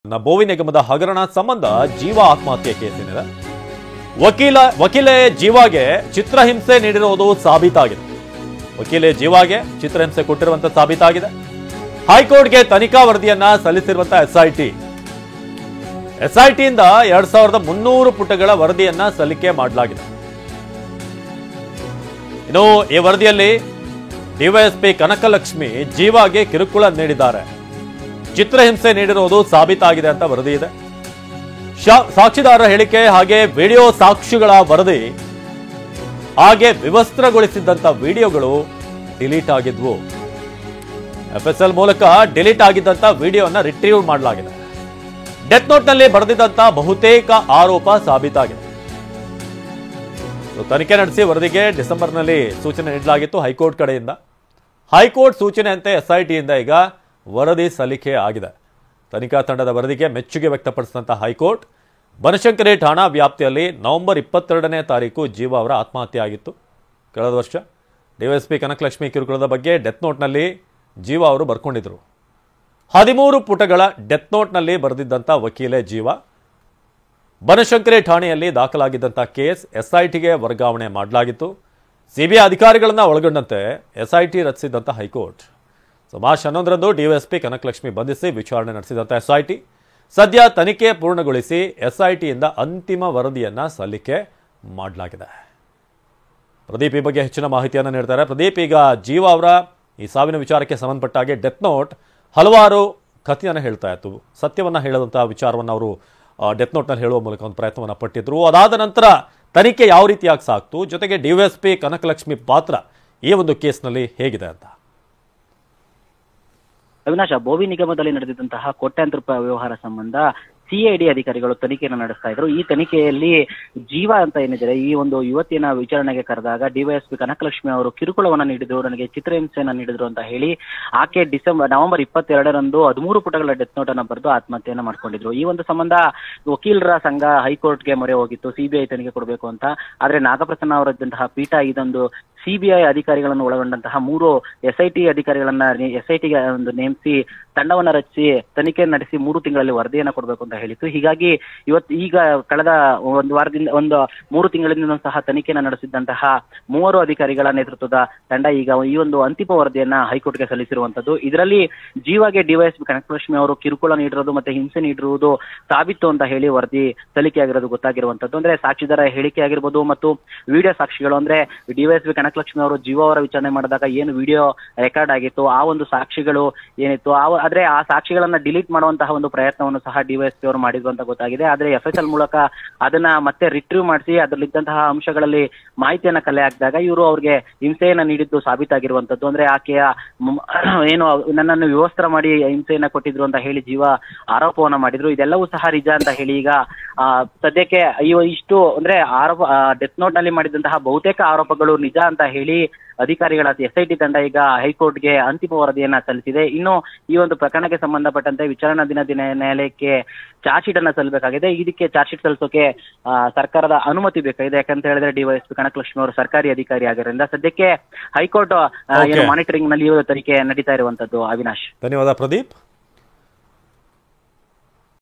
ಬೋವಿ ನಿಗಮದ ಹಗರಣ ಸಂಬಂಧ ಜೀವ ಆತ್ಮಹತ್ಯೆ ಕೇಸಿನಿದೆ. ವಕೀಲೆ ಜೀವಾಗೆ ಚಿತ್ರಹಿಂಸೆ ನೀಡಿರುವುದು ಸಾಬೀತಾಗಿದೆ. ವಕೀಲೆ ಜೀವಾಗೆ ಚಿತ್ರಹಿಂಸೆ ಕೊಟ್ಟಿರುವಂತ ಸಾಬೀತಾಗಿದೆ. ಹೈಕೋರ್ಟ್ಗೆ ತನಿಖಾ ವರದಿಯನ್ನ ಸಲ್ಲಿಸಿರುವಂತಹ ಎಸ್ಐಟಿಯಿಂದ 2300 ಪುಟಗಳ ವರದಿಯನ್ನ ಸಲ್ಲಿಕೆ ಮಾಡಲಾಗಿದೆ. ಇನ್ನು ಈ ವರದಿಯಲ್ಲಿ ಡಿವೈಎಸ್ಪಿ ಕನಕಲಕ್ಷ್ಮಿ ಜೀವಾಗೆ ಕಿರುಕುಳ ನೀಡಿದ್ದಾರೆ, ಚಿತ್ರಹಿಂಸೆ ನೀಡಿರುವುದು ಸಾಬೀತಾಗಿದೆ ಅಂತ ವರದಿ ಇದೆ. ಸಾಕ್ಷಿದಾರರ ಹೇಳಿಕೆ ಹಾಗೆ ವಿಡಿಯೋ ಸಾಕ್ಷಿಗಳ ವರದಿ ಹಾಗೆ ವಿವಸ್ತ್ರಗೊಳಿಸಿದ್ದಂತ ವಿಡಿಯೋಗಳು ಡಿಲೀಟ್ ಆಗಿದ್ವು. ಎಫ್ಎಸ್ಎಲ್ ಮೂಲಕ ಡಿಲೀಟ್ ಆಗಿದ್ದಂತ ವಿಡಿಯೋನ ರಿಟ್ರೀವ್ ಮಾಡಲಾಗಿದೆ. ಡೆತ್ ನೋಟ್ ನಲ್ಲಿ ಬರೆದಿದ್ದಂತ ಬಹುತೇಕ ಆರೋಪ ಸಾಬೀತಾಗಿದೆ. ತನಿಖೆ ನಡೆಸಿ ವರದಿಗೆ ಡಿಸೆಂಬರ್ನಲ್ಲಿ ಸೂಚನೆ ನೀಡಲಾಗಿತ್ತು ಹೈಕೋರ್ಟ್ ಕಡೆಯಿಂದ. ಹೈಕೋರ್ಟ್ ಸೂಚನೆಯಂತೆ ಎಸ್ಐಟಿಯಿಂದ ಈಗ ವರದಿ ಸಲ್ಲಿಕೆ ಆಗಿದೆ. ತನಿಖಾ ತಂಡದ ವರದಿಗೆ ಮೆಚ್ಚುಗೆ ವ್ಯಕ್ತಪಡಿಸಿದಂತ ಹೈಕೋರ್ಟ್ ಬನಶಂಕರಿ ಠಾಣಾ ವ್ಯಾಪ್ತಿಯಲ್ಲಿ ನವೆಂಬರ್ 22ನೇ ತಾರೀಕು ಜೀವ ಅವರ ಆತ್ಮಹತ್ಯೆ ಆಗಿತ್ತು. ಕಳೆದ ವರ್ಷ ಡಿವೈಎಸ್ಪಿ ಕನಕಲಕ್ಷ್ಮಿ ಕಿರುಕುಳದ ಬಗ್ಗೆ ಡೆತ್ ನೋಟ್ನಲ್ಲಿ ಜೀವ ಅವರು ಬರ್ಕೊಂಡಿದ್ರು. 13 ಪುಟಗಳ ಡೆತ್ ನೋಟ್ನಲ್ಲಿ ಬರೆದಿದ್ದಂಥ ವಕೀಲೆ ಜೀವ ಬನಶಂಕರಿ ಠಾಣೆಯಲ್ಲಿ ದಾಖಲಾಗಿದ್ದಂಥ ಕೇಸ್ ಎಸ್ಐಟಿಗೆ ವರ್ಗಾವಣೆ ಮಾಡಲಾಗಿತ್ತು. ಸಿಬಿಐ ಅಧಿಕಾರಿಗಳನ್ನ ಒಳಗೊಂಡಂತೆ SIT ರಚಿಸಿದಂಥ high court March 11ರಂದು DYSP Kanakalakshmi ಬಂಧಿಸಿ ವಿಚಾರಣೆ ನಡೆಸಿದಂಥ ಎಸ್ಐಟಿ ಸದ್ಯ ತನಿಖೆ ಪೂರ್ಣಗೊಳಿಸಿ ಎಸ್ಐಟಿಯಿಂದ ಅಂತಿಮ ವರದಿಯನ್ನ ಸಲ್ಲಿಕೆ ಮಾಡಲಾಗಿದೆ. ಪ್ರದೀಪ್ ಈ ಬಗ್ಗೆ ಹೆಚ್ಚಿನ ಮಾಹಿತಿಯನ್ನು ನೀಡ್ತಾರೆ. ಪ್ರದೀಪ್, ಈಗ ಜೀವ ಅವರ ಈ ಸಾವಿನ ವಿಚಾರಕ್ಕೆ ಸಂಬಂಧಪಟ್ಟ ಹಾಗೆ ಡೆತ್ ನೋಟ್ ಹಲವಾರು ಕಥೆಯನ್ನು ಹೇಳ್ತಾ ಇತ್ತು. ಸತ್ಯವನ್ನ ಹೇಳದಂತಹ ವಿಚಾರವನ್ನು ಅವರು ಡೆತ್ ನೋಟ್ನಲ್ಲಿ ಹೇಳುವ ಮೂಲಕ ಒಂದು ಪ್ರಯತ್ನವನ್ನು ಪಟ್ಟಿದ್ರು. ಅದಾದ ನಂತರ ತನಿಖೆ ಯಾವ ರೀತಿಯಾಗಿ ಸಾಕ್ತು, ಜೊತೆಗೆ ಡಿವೈಎಸ್ಪಿ ಕನಕಲಕ್ಷ್ಮಿ ಪಾತ್ರ ಈ ಒಂದು ಕೇಸ್ನಲ್ಲಿ ಹೇಗಿದೆ ಅಂತ. ಅವಿನಾಶ, ಬೋವಿ ನಿಗಮದಲ್ಲಿ ನಡೆದಿದ್ದಂತಹ ಕೋಟ್ಯಾಂತರ ರೂಪಾಯಿ ವ್ಯವಹಾರ ಸಂಬಂಧ ಸಿಐಡಿ ಅಧಿಕಾರಿಗಳು ತನಿಖೆಯನ್ನು ನಡೆಸ್ತಾ ಇದ್ರು. ಈ ತನಿಖೆಯಲ್ಲಿ ಜೀವ ಅಂತ ಏನಿದ್ದಾರೆ, ಈ ಒಂದು ಯುವತಿಯನ್ನ ವಿಚಾರಣೆಗೆ ಕರೆದಾಗ ಡಿವೈಎಸ್ಪಿ ಕನಕಲಕ್ಷ್ಮಿ ಅವರು ಕಿರುಕುಳವನ್ನ ನೀಡಿದ್ರು, ನನಗೆ ಚಿತ್ರಹಿಂಸೆಯನ್ನ ನೀಡಿದ್ರು ಅಂತ ಹೇಳಿ ಆಕೆ ನವೆಂಬರ್ 22ರಂದು 13 ಪುಟಗಳ ಡೆತ್ ನೋಟ್ ಅನ್ನ ಬರೆದು ಆತ್ಮಹತ್ಯೆಯನ್ನ ಮಾಡ್ಕೊಂಡಿದ್ರು. ಈ ಒಂದು ಸಂಬಂಧ ವಕೀಲರ ಸಂಘ ಹೈಕೋರ್ಟ್ಗೆ ಮೊರೆ ಹೋಗಿತ್ತು ಸಿಬಿಐ ತನಿಖೆ ಕೊಡಬೇಕು ಅಂತ. ಆದ್ರೆ ನಾಗಪ್ರಸನ್ನ ಅವರಿದ್ದಂತಹ ಪೀಠ ಇದೊಂದು ಸಿಬಿಐ ಅಧಿಕಾರಿಗಳನ್ನು ಒಳಗೊಂಡಂತಹ 3 ಎಸ್ಐಟಿ ಅಧಿಕಾರಿಗಳನ್ನ ಎಸ್ಐಟಿಗೆ ಒಂದು ನೇಮಿಸಿ ತಂಡವನ್ನ ರಚಿಸಿ ತನಿಖೆ ನಡೆಸಿ 3 ತಿಂಗಳಲ್ಲಿ ವರದಿಯನ್ನ ಕೊಡಬೇಕು ಅಂತ ಹೇಳಿತ್ತು. ಹೀಗಾಗಿ ಈಗ ಕಳೆದ ಒಂದು ವಾರದಿಂದ 3 ತಿಂಗಳಿಂದ ಸಹ ತನಿಖೆಯನ್ನ ನಡೆಸಿದ್ದಂತಹ 3 ಅಧಿಕಾರಿಗಳ ನೇತೃತ್ವದ ತಂಡ ಈಗ ಈ ಒಂದು ಅಂತಿಮ ವರದಿಯನ್ನ ಹೈಕೋರ್ಟ್ಗೆ ಸಲ್ಲಿಸಿರುವಂತದ್ದು. ಇದರಲ್ಲಿ ಜೀವಾಗೆ ಡಿವೈಎಸ್ಪಿ ಕನಕಲಕ್ಷ್ಮಿ ಅವರು ಕಿರುಕುಳ ನೀಡಿರೋದು ಮತ್ತೆ ಹಿಂಸೆ ನೀಡಿರುವುದು ಸಾಬೀತು ಅಂತ ಹೇಳಿ ವರದಿ ಸಲ್ಲಿಕೆಯಾಗಿರೋದು ಗೊತ್ತಾಗಿರುವಂತದ್ದು. ಅಂದ್ರೆ ಸಾಕ್ಷಿದಾರ ಹೇಳಿಕೆ ಆಗಿರ್ಬೋದು ಮತ್ತು ವಿಡಿಯೋ ಸಾಕ್ಷಿಗಳು, ಅಂದ್ರೆ ಡಿವೈಎಸ್ಪಿ ಕನಕಲಕ್ಷ್ಮಿ ಅವರು ಜೀವ ಅವರ ವಿಚಾರಣೆ ಮಾಡಿದಾಗ ಏನು ವಿಡಿಯೋ ರೆಕಾರ್ಡ್ ಆಗಿತ್ತು ಆ ಒಂದು ಸಾಕ್ಷಿಗಳು ಏನಿತ್ತು ಆದ್ರೆ ಆ ಸಾಕ್ಷಿಗಳನ್ನ ಡಿಲೀಟ್ ಮಾಡುವಂತಹ ಒಂದು ಪ್ರಯತ್ನವನ್ನು ಸಹ ಡಿವೈಎಸ್ಪಿ ಅವರು ಮಾಡಿದ್ರು ಅಂತ ಗೊತ್ತಾಗಿದೆ. ಆದ್ರೆ ಎಫ್ಎಸ್ಎಲ್ ಮೂಲಕ ಅದನ್ನ ಮತ್ತೆ ರಿಟ್ರೀವ್ ಮಾಡಿಸಿ ಅದರಲ್ಲಿದ್ದಂತಹ ಅಂಶಗಳಲ್ಲಿ ಮಾಹಿತಿಯನ್ನ ಕಲೆ ಹಾಕಿದಾಗ ಇವರು ಅವ್ರಿಗೆ ಹಿಂಸೆಯನ್ನ ನೀಡಿದ್ದು ಸಾಬೀತಾಗಿರುವಂತದ್ದು. ಅಂದ್ರೆ ಆಕೆಯ ಏನು ನನ್ನನ್ನು ವ್ಯವಸ್ಥೆ ಮಾಡಿ ಹಿಂಸೆಯನ್ನ ಕೊಟ್ಟಿದ್ರು ಅಂತ ಹೇಳಿ ಜೀವ ಆರೋಪವನ್ನ ಮಾಡಿದ್ರು. ಇದೆಲ್ಲವೂ ಸಹ ನಿಜ ಅಂತ ಹೇಳಿ ಈಗ ಸದ್ಯಕ್ಕೆ ಇಷ್ಟು ಅಂದ್ರೆ ಡೆತ್ ನೋಟ್ ನಲ್ಲಿ ಮಾಡಿದಂತಹ ಬಹುತೇಕ ಆರೋಪಗಳು ನಿಜ ಅಂತ ಹೇಳಿ ಅಧಿಕಾರಿಗಳ ಎಸ್ಐಟಿ ತಂಡ ಈಗ ಹೈಕೋರ್ಟ್ಗೆ ಅಂತಿಮ ವರದಿಯನ್ನ ಸಲ್ಲಿಸಿದೆ. ಇನ್ನು ಈ ಒಂದು ಪ್ರಕರಣಕ್ಕೆ ಸಂಬಂಧಪಟ್ಟಂತೆ ವಿಚಾರಣಾ ನ್ಯಾಯಾಲಯಕ್ಕೆ ಚಾರ್ಜ್ ಶೀಟ್ ಅನ್ನ ಸಲ್ಲಬೇಕಾಗಿದೆ. ಇದಕ್ಕೆ ಚಾರ್ಜ್ ಶೀಟ್ ಸಲ್ಲಿಸೋಕೆ ಸರ್ಕಾರದ ಅನುಮತಿ ಬೇಕಾಗಿದೆ. ಯಾಕಂತ ಹೇಳಿದ್ರೆ ಡಿವೈಎಸ್ಪಿ ಕನಕಲಕ್ಷ್ಮಿ ಅವರು ಸರ್ಕಾರಿ ಅಧಿಕಾರಿ ಆಗಿರೋದ್ರಿಂದ ಸದ್ಯಕ್ಕೆ ಹೈಕೋರ್ಟ್ ಮಾನಿಟರಿಂಗ್ ನಲ್ಲಿ ತನಿಖೆ ನಡೀತಾ ಇರುವಂತದ್ದು. ಅವಿನಾಶ್, ಧನ್ಯವಾದ ಪ್ರದೀಪ್.